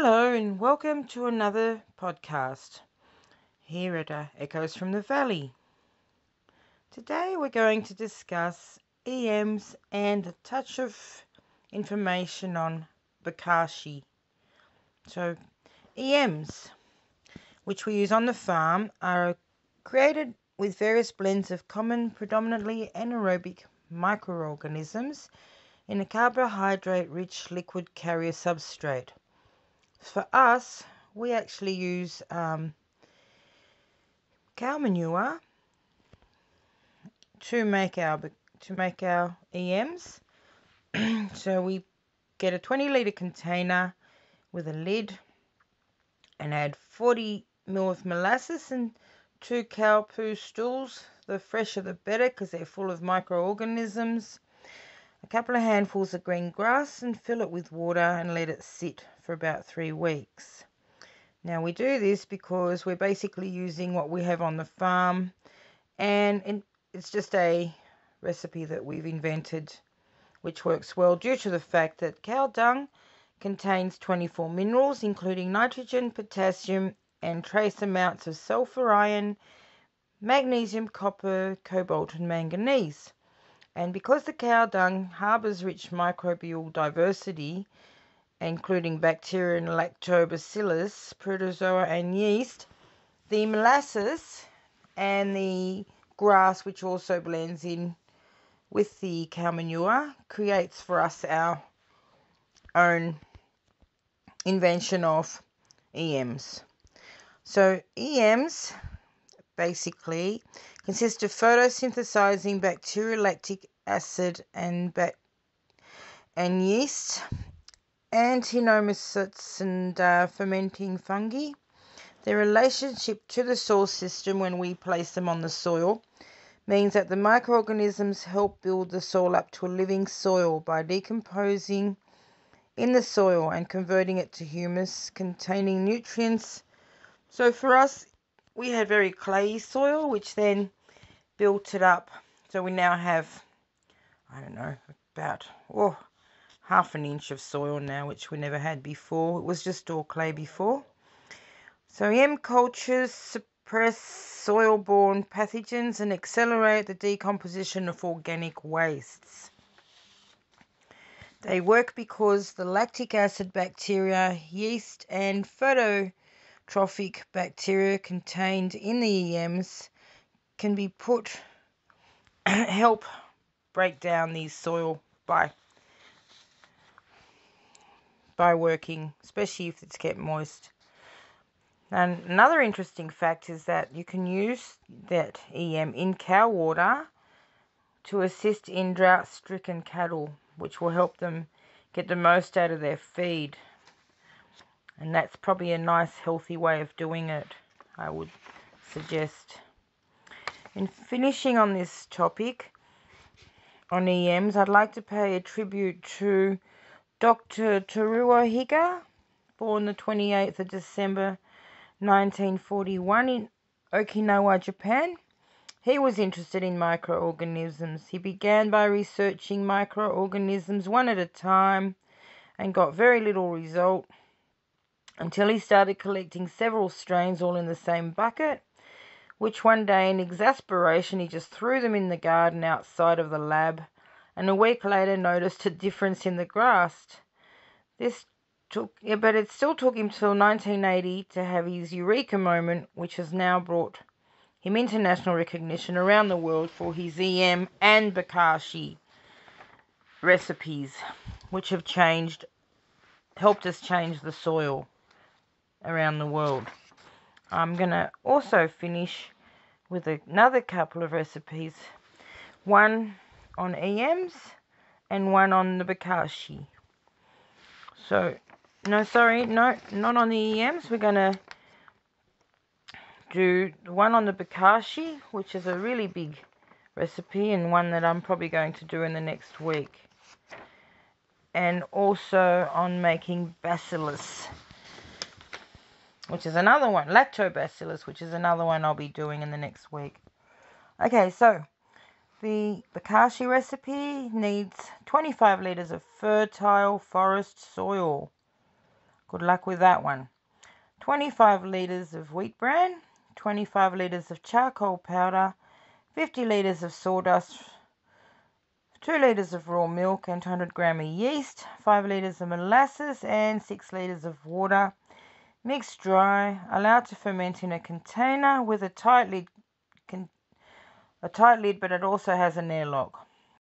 Hello and welcome to another podcast here at Echoes from the Valley. Today we're going to discuss EMs and a touch of information on Bokashi. So EMs, which we use on the farm, are created with various blends of common, predominantly anaerobic microorganisms in a carbohydrate-rich liquid carrier substrate. For us, we actually use cow manure to make our EMs. So we get a 20-litre container with a lid and add 40 ml of molasses and 2 cow poo stools. The fresher the better because they're full of microorganisms. A couple of handfuls of green grass and fill it with water and let it sit for about 3 weeks. Now we do this because we're basically using what we have on the farm, and it's just a recipe that we've invented which works well due to the fact that cow dung contains 24 minerals including nitrogen, potassium and trace amounts of sulfur, iron, magnesium, copper, cobalt and manganese. And because the cow dung harbours rich microbial diversity, including bacteria and lactobacillus, protozoa and yeast, the molasses and the grass, which also blends in with the cow manure, creates for us our own invention of EMs. So EMs basically consist of photosynthesizing bacteria, lactic acid and yeast, antinomycetes and fermenting fungi. Their relationship to the soil system when we place them on the soil means that the microorganisms help build the soil up to a living soil by decomposing in the soil and converting it to humus containing nutrients. So for us, we had very clayey soil, which then built it up. So we now have, about half an inch of soil now, which we never had before. It was just all clay before. So EM cultures suppress soil-borne pathogens and accelerate the decomposition of organic wastes. They work because the lactic acid bacteria, yeast and phototrophic bacteria contained in the EMs can be help break down these soil by working, especially if it's kept moist. And another interesting fact is that you can use that EM in cow water to assist in drought-stricken cattle, which will help them get the most out of their feed. And that's probably a nice, healthy way of doing it, I would suggest. In finishing on this topic on EMs, I'd like to pay a tribute to Dr. Teruo Higa, born the 28th of December 1941 in Okinawa, Japan. He was interested in microorganisms. He began by researching microorganisms one at a time and got very little result until he started collecting several strains all in the same bucket, which one day in exasperation he just threw them in the garden outside of the lab, and a week later noticed a difference in the grass. But it still took him till 1980 to have his eureka moment, which has now brought him international recognition around the world for his EM and Bokashi recipes, which have helped us change the soil around the world. I'm going to also finish with another couple of recipes, one on EMs and one on the Bokashi. So, not on the EMs. We're going to do the one on the Bokashi, which is a really big recipe and one that I'm probably going to do in the next week. And also on making bacillus, which is another one, lactobacillus, which is another one I'll be doing in the next week. Okay, so the Bokashi recipe needs 25 litres of fertile forest soil, Good luck with that one. 25 litres of wheat bran, 25 litres of charcoal powder, 50 litres of sawdust, 2 litres of raw milk and 200 grams of yeast, 5 litres of molasses and 6 litres of water. Mix dry, allow to ferment in a container with a tight lid, but it also has an airlock.